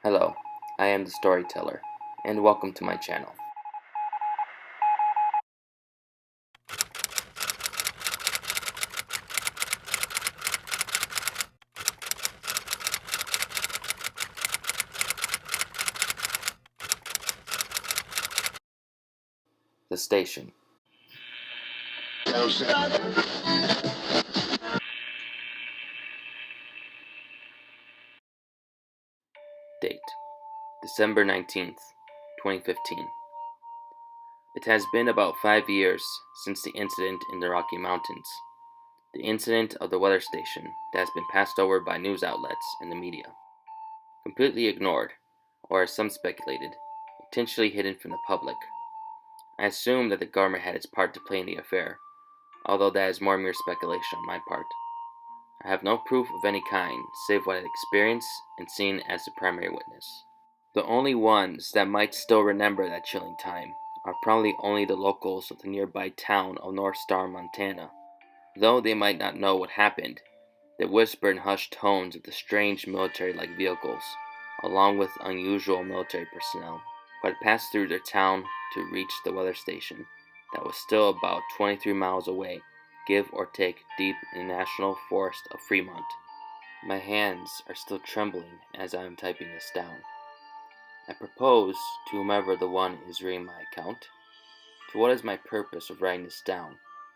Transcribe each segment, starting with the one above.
Hello, I am the storyteller, and welcome to my channel. The station. Date: December 19th, 2015. It has been about 5 years since the incident in the Rocky Mountains. The incident of the weather station that has been passed over by news outlets and the media. Completely ignored, or as some speculated, intentionally hidden from the public. I assume that the government had its part to play in the affair, although that is more mere speculation on my part. I have no proof of any kind, save what I had experienced and seen as the primary witness. The only ones that might still remember that chilling time are probably only the locals of the nearby town of North Star, Montana. Though they might not know what happened, they whisper in hushed tones of the strange military-like vehicles, along with unusual military personnel, who had passed through their town to reach the weather station that was still about 23 miles away, give or take, deep in the National Forest of Fremont. My hands are still trembling as I am typing this down. I propose to whomever the one is reading my account, to what is my purpose of writing this down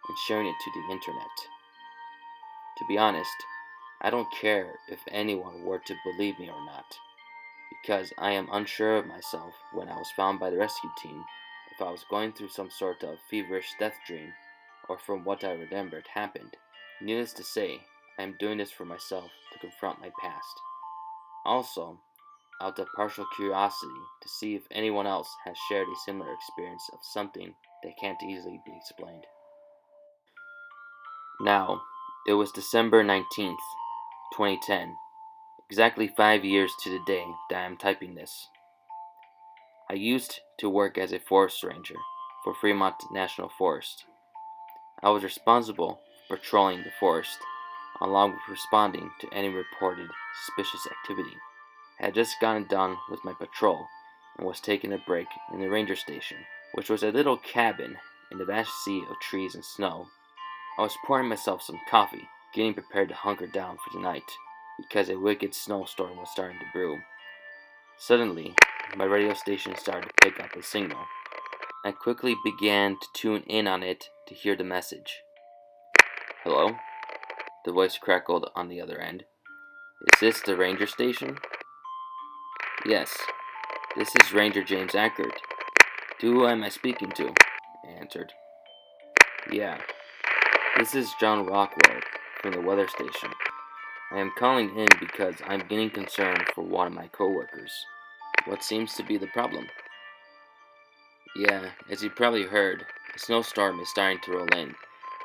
and sharing it to the internet? To be honest, I don't care if anyone were to believe me or not, because I am unsure of myself when I was found by the rescue team, if I was going through some sort of feverish death dream, or from what I remembered happened. Needless to say, I am doing this for myself to confront my past. Also, out of partial curiosity to see if anyone else has shared a similar experience of something that can't easily be explained. Now, it was December 19th, 2010, exactly 5 years to the day that I am typing this. I used to work as a forest ranger for Fremont National Forest. I was responsible for patrolling the forest, along with responding to any reported suspicious activity. I had just gotten done with my patrol and was taking a break in the ranger station, which was a little cabin in the vast sea of trees and snow. I was pouring myself some coffee, getting prepared to hunker down for the night, because a wicked snowstorm was starting to brew. Suddenly, my radio station started to pick up a signal. I quickly began to tune in on it to hear the message. "Hello?" The voice crackled on the other end. "Is this the ranger station?" "Yes, this is Ranger James Ackert. Who am I speaking to?" I answered. "Yeah, this is John Rockwell from the weather station. I am calling in because I'm getting concerned for one of my coworkers." "What seems to be the problem?" "Yeah, as you probably heard, a snowstorm is starting to roll in,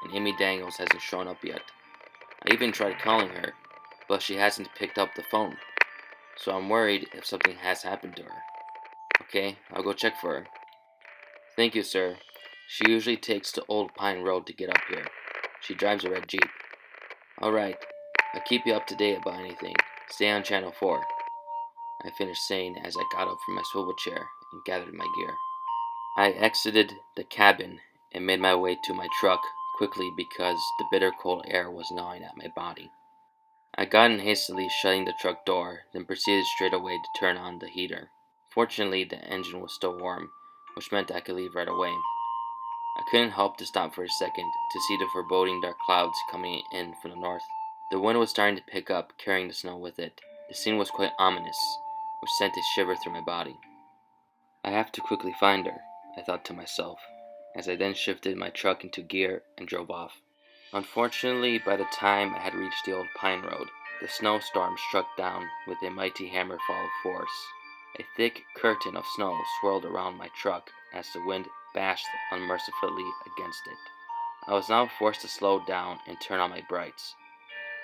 and Amy Daniels hasn't shown up yet. I even tried calling her, but she hasn't picked up the phone, so I'm worried if something has happened to her." "Okay, I'll go check for her." "Thank you, sir. She usually takes the Old Pine Road to get up here. She drives a red Jeep." "Alright, I'll keep you up to date about anything. Stay on Channel 4. I finished saying as I got up from my swivel chair and gathered my gear. I exited the cabin and made my way to my truck quickly because the bitter cold air was gnawing at my body. I got in hastily, shutting the truck door, then proceeded straight away to turn on the heater. Fortunately, the engine was still warm, which meant I could leave right away. I couldn't help to stop for a second to see the foreboding dark clouds coming in from the north. The wind was starting to pick up, carrying the snow with it. The scene was quite ominous, which sent a shiver through my body. "I have to quickly find her," I thought to myself, as I then shifted my truck into gear and drove off. Unfortunately, by the time I had reached the Old Pine Road, the snowstorm struck down with a mighty hammerfall of force. A thick curtain of snow swirled around my truck as the wind bashed unmercifully against it. I was now forced to slow down and turn on my brights.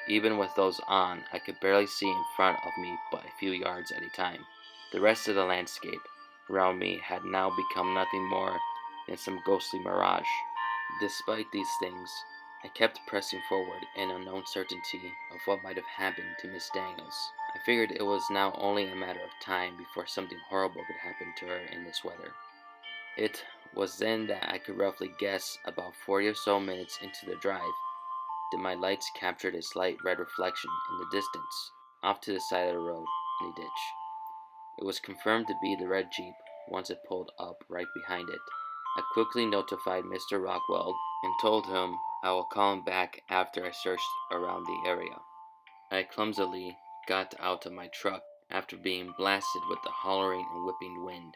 Even with those on, I could barely see in front of me but a few yards at a time. The rest of the landscape around me had now become nothing more than some ghostly mirage. Despite these things, I kept pressing forward in unknown certainty of what might have happened to Miss Daniels. I figured it was now only a matter of time before something horrible could happen to her in this weather. It was then that I could roughly guess about 40 or so minutes into the drive that my lights captured a slight red reflection in the distance, off to the side of the road, in a ditch. It was confirmed to be the red Jeep once it pulled up right behind it. I quickly notified Mr. Rockwell and told him I will call him back after I searched around the area. I clumsily got out of my truck after being blasted with the hollering and whipping wind.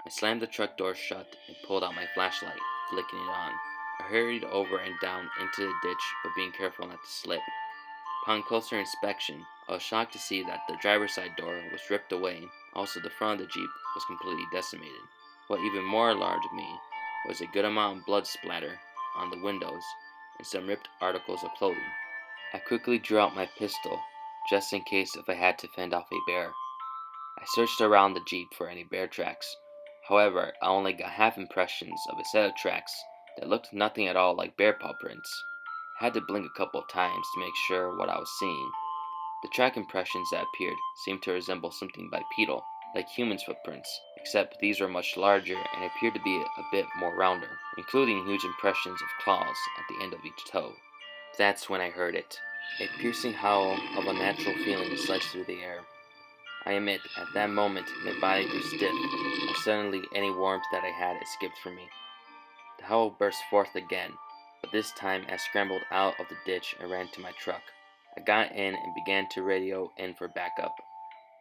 I slammed the truck door shut and pulled out my flashlight, flicking it on. I hurried over and down into the ditch, but being careful not to slip. Upon closer inspection, I was shocked to see that the driver's side door was ripped away. Also, the front of the Jeep was completely decimated. What even more alarmed me was a good amount of blood splatter on the windows and some ripped articles of clothing. I quickly drew out my pistol, just in case if I had to fend off a bear. I searched around the Jeep for any bear tracks. However, I only got half impressions of a set of tracks that looked nothing at all like bear paw prints. I had to blink a couple of times to make sure what I was seeing. The track impressions that appeared seemed to resemble something bipedal, like humans' footprints, except these were much larger and appeared to be a bit more rounder, including huge impressions of claws at the end of each toe. That's when I heard it. A piercing howl of unnatural feeling sliced through the air. I admit, at that moment, my body grew stiff, and suddenly any warmth that I had escaped from me. The howl burst forth again, but this time I scrambled out of the ditch and ran to my truck. I got in and began to radio in for backup.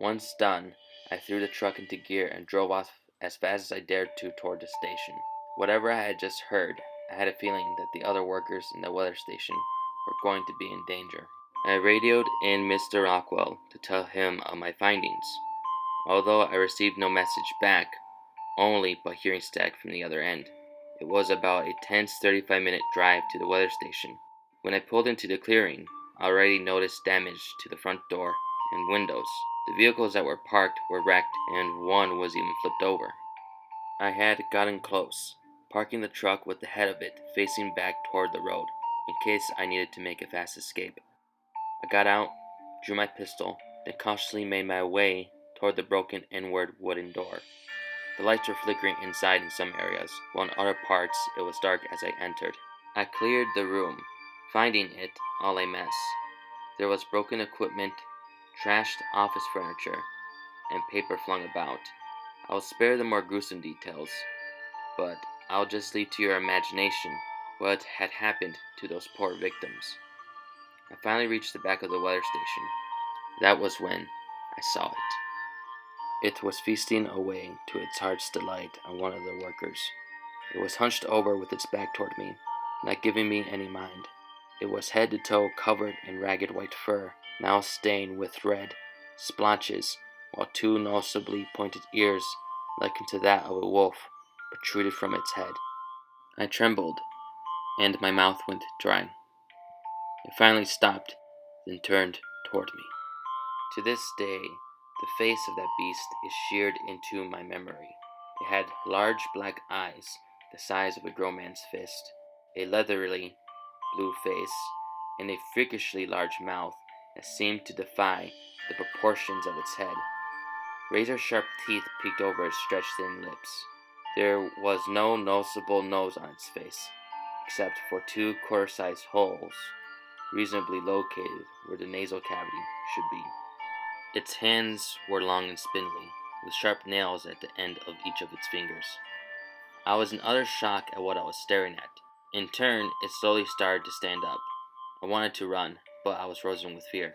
Once done, I threw the truck into gear and drove off as fast as I dared to toward the station. Whatever I had just heard, I had a feeling that the other workers in the weather station were going to be in danger. I radioed in Mr. Rockwell to tell him of my findings, although I received no message back, only but hearing static from the other end. It was about a tense 35-minute drive to the weather station. When I pulled into the clearing, I already noticed damage to the front door and windows. The vehicles that were parked were wrecked, and one was even flipped over. I had gotten close, parking the truck with the head of it facing back toward the road, in case I needed to make a fast escape. I got out, drew my pistol, then cautiously made my way toward the broken inward wooden door. The lights were flickering inside in some areas, while in other parts it was dark as I entered. I cleared the room, finding it all a mess. There was broken equipment, trashed office furniture, and paper flung about. I will spare the more gruesome details, but I'll just leave to your imagination what had happened to those poor victims. I finally reached the back of the weather station. That was when I saw it. It was feasting away to its heart's delight on one of the workers. It was hunched over with its back toward me, not giving me any mind. It was head to toe covered in ragged white fur, now stained with red splotches, while two noticeably pointed ears, likened to that of a wolf, protruded from its head. I trembled, and my mouth went dry. It finally stopped, then turned toward me. To this day, the face of that beast is seared into my memory. It had large black eyes, the size of a grown man's fist, a leathery blue face, and a freakishly large mouth that seemed to defy the proportions of its head. Razor-sharp teeth peeked over its stretched thin lips. There was no noticeable nose on its face, except for two quarter-sized holes, reasonably located where the nasal cavity should be. Its hands were long and spindly, with sharp nails at the end of each of its fingers. I was in utter shock at what I was staring at. In turn, it slowly started to stand up. I wanted to run, but I was frozen with fear.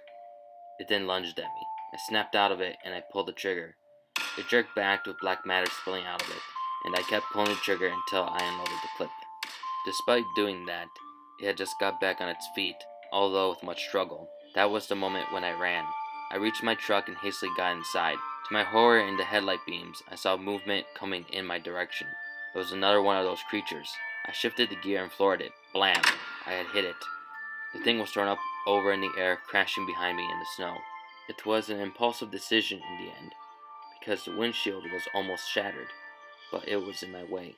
It then lunged at me. I snapped out of it and I pulled the trigger. It jerked back with black matter spilling out of it, and I kept pulling the trigger until I unloaded the clip. Despite doing that, it had just got back on its feet, although with much struggle. That was the moment when I ran. I reached my truck and hastily got inside. To my horror, in the headlight beams, I saw movement coming in my direction. It was another one of those creatures. I shifted the gear and floored it. Blam! I had hit it. The thing was thrown up over in the air, crashing behind me in the snow. It was an impulsive decision in the end, because the windshield was almost shattered, but it was in my way.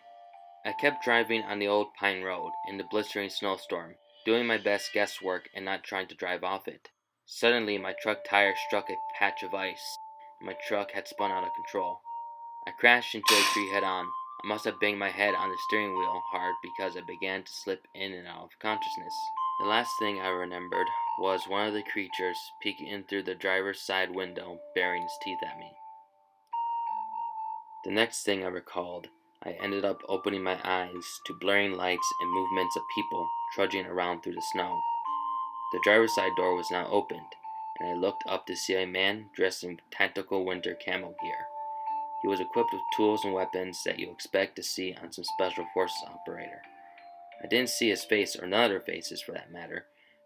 I kept driving on the old pine road in the blistering snowstorm, doing my best guesswork and not trying to drive off it. Suddenly, my truck tire struck a patch of ice. My truck had spun out of control. I crashed into a tree head on. I must have banged my head on the steering wheel hard because I began to slip in and out of consciousness. The last thing I remembered was one of the creatures peeking in through the driver's side window, baring his teeth at me. The next thing I recalled, I ended up opening my eyes to blaring lights and movements of people trudging around through the snow. The driver's side door was now opened, and I looked up to see a man dressed in tactical winter camo gear. He was equipped with tools and weapons that you expect to see on some special forces operator. I didn't see his face, or none of their faces for that matter,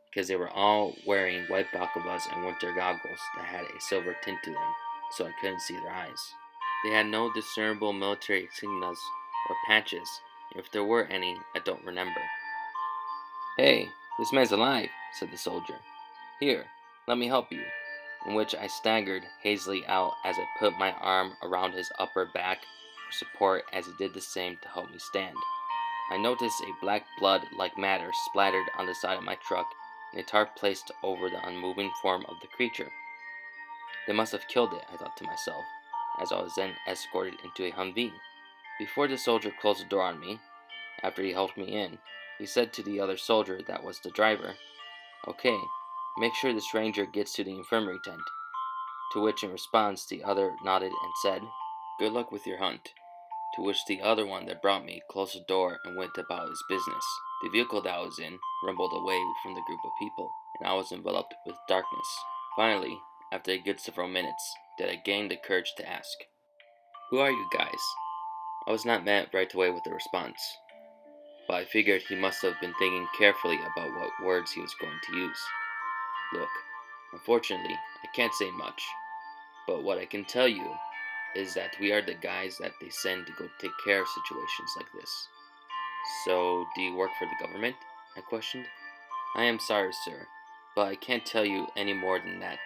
because they were all wearing white balaclavas and winter goggles that had a silver tint to them, so I couldn't see their eyes. They had no discernible military insignias or patches, and if there were any, I don't remember. "Hey, this man's alive," said the soldier. "Here, let me help you," in which I staggered hazily out as I put my arm around his upper back for support as he did the same to help me stand. I noticed a black blood-like matter splattered on the side of my truck and a tarp placed over the unmoving form of the creature. They must have killed it, I thought to myself, as I was then escorted into a Humvee. Before the soldier closed the door on me, after he helped me in, he said to the other soldier that was the driver, "Okay, make sure this ranger gets to the infirmary tent." To which in response the other nodded and said, "Good luck with your hunt." To which the other one that brought me closed the door and went about his business. The vehicle that I was in rumbled away from the group of people, and I was enveloped with darkness. Finally, after a good several minutes, did I gain the courage to ask, "Who are you guys?" I was not met right away with a response, but I figured he must have been thinking carefully about what words he was going to use. Look, unfortunately, I can't say much, but what I can tell you is that we are the guys that they send to go take care of situations like this. "So, do you work for the government?" I questioned. "I am sorry, sir, but I can't tell you any more than that,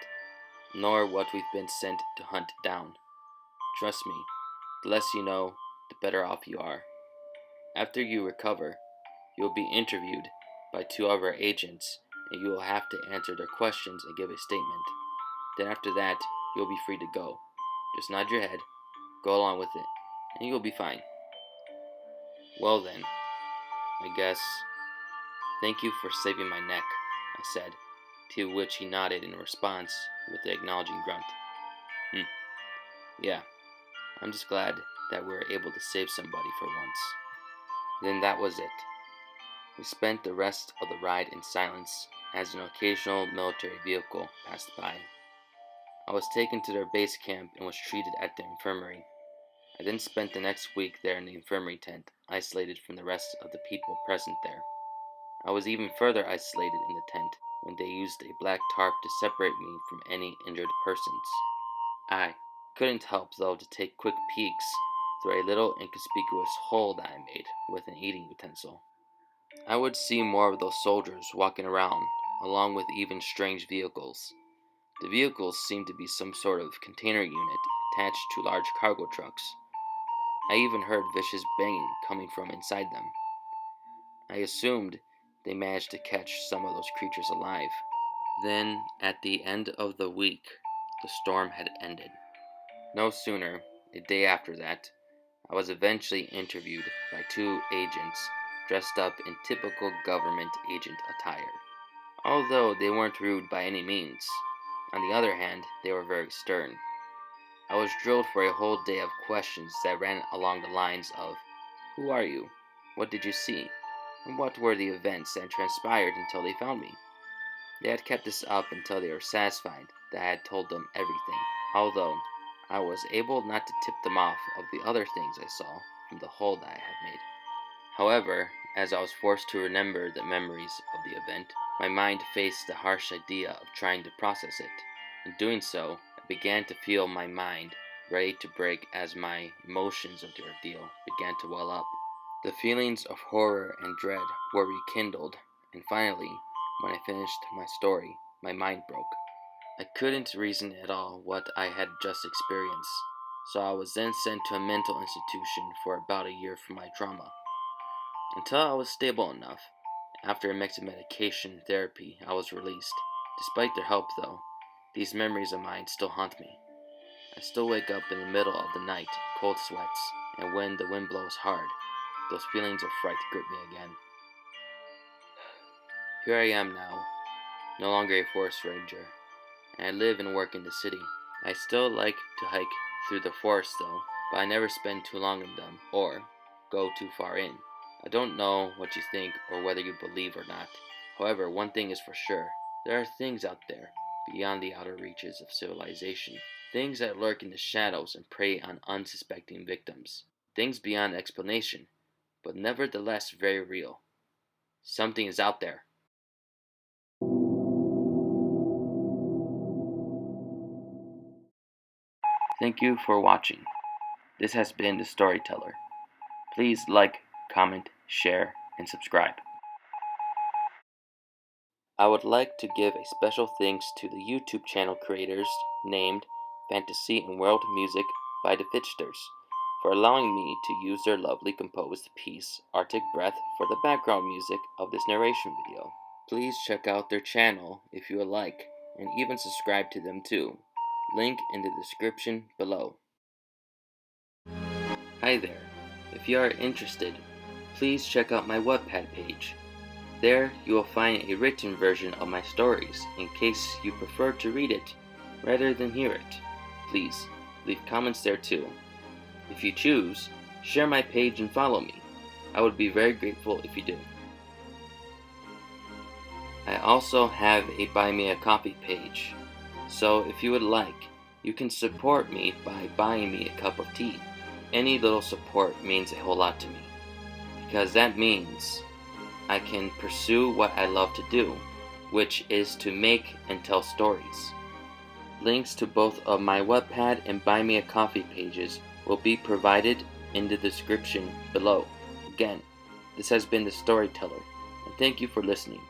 nor what we've been sent to hunt down. Trust me, the less you know, the better off you are. After you recover, you'll be interviewed by two of our agents, and you will have to answer their questions and give a statement. Then after that, you'll be free to go. Just nod your head, go along with it, and you'll be fine." "Well then, I guess. Thank you for saving my neck," I said, to which he nodded in response with an acknowledging grunt. Yeah, I'm just glad that we were able to save somebody for once." Then that was it. We spent the rest of the ride in silence as an occasional military vehicle passed by. I was taken to their base camp and was treated at the infirmary. I then spent the next week there in the infirmary tent, isolated from the rest of the people present there. I was even further isolated in the tent when they used a black tarp to separate me from any injured persons. I couldn't help, though, to take quick peeks through a little inconspicuous hole that I made with an eating utensil. I would see more of those soldiers walking around, along with even strange vehicles. The vehicles seemed to be some sort of container unit attached to large cargo trucks. I even heard vicious banging coming from inside them. I assumed they managed to catch some of those creatures alive. Then, at the end of the week, the storm had ended. No sooner, a day after that, I was eventually interviewed by two agents dressed up in typical government agent attire. Although they weren't rude by any means. On the other hand, they were very stern. I was drilled for a whole day of questions that ran along the lines of, "Who are you? What did you see? And what were the events that transpired until they found me?" They had kept this up until they were satisfied that I had told them everything, although I was able not to tip them off of the other things I saw from the hole that I had made. However, as I was forced to remember the memories of the event, my mind faced the harsh idea of trying to process it. In doing so, I began to feel my mind ready to break as my emotions of the ordeal began to well up. The feelings of horror and dread were rekindled, and finally, when I finished my story, my mind broke. I couldn't reason at all what I had just experienced, so I was then sent to a mental institution for about a year for my trauma. Until I was stable enough, after a mix of medication and therapy, I was released. Despite their help, though, these memories of mine still haunt me. I still wake up in the middle of the night, cold sweats, and when the wind blows hard, those feelings of fright grip me again. Here I am now, no longer a forest ranger, and I live and work in the city. I still like to hike through the forest though, but I never spend too long in them, or go too far in. I don't know what you think or whether you believe or not. However, one thing is for sure, there are things out there, beyond the outer reaches of civilization. Things that lurk in the shadows and prey on unsuspecting victims. Things beyond explanation, but nevertheless very real. Something is out there. Thank you for watching. This has been The Storyteller. Please like, comment, share, and subscribe. I would like to give a special thanks to the YouTube channel creators named Fantasy and World Music by the Fidgeters for allowing me to use their lovely composed piece, Arctic Breath, for the background music of this narration video. Please check out their channel if you would like, and even subscribe to them too. Link in the description below. Hi there. If you are interested, please check out my Wattpad page. There you will find a written version of my stories in case you prefer to read it rather than hear it. Please leave comments there too. If you choose, share my page and follow me. I would be very grateful if you do. I also have a Buy Me a Coffee page, so if you would like, you can support me by buying me a cup of tea. Any little support means a whole lot to me, because that means I can pursue what I love to do, which is to make and tell stories. Links to both of my Wattpad and Buy Me a Coffee pages will be provided in the description below. Again, this has been The Storyteller, and thank you for listening.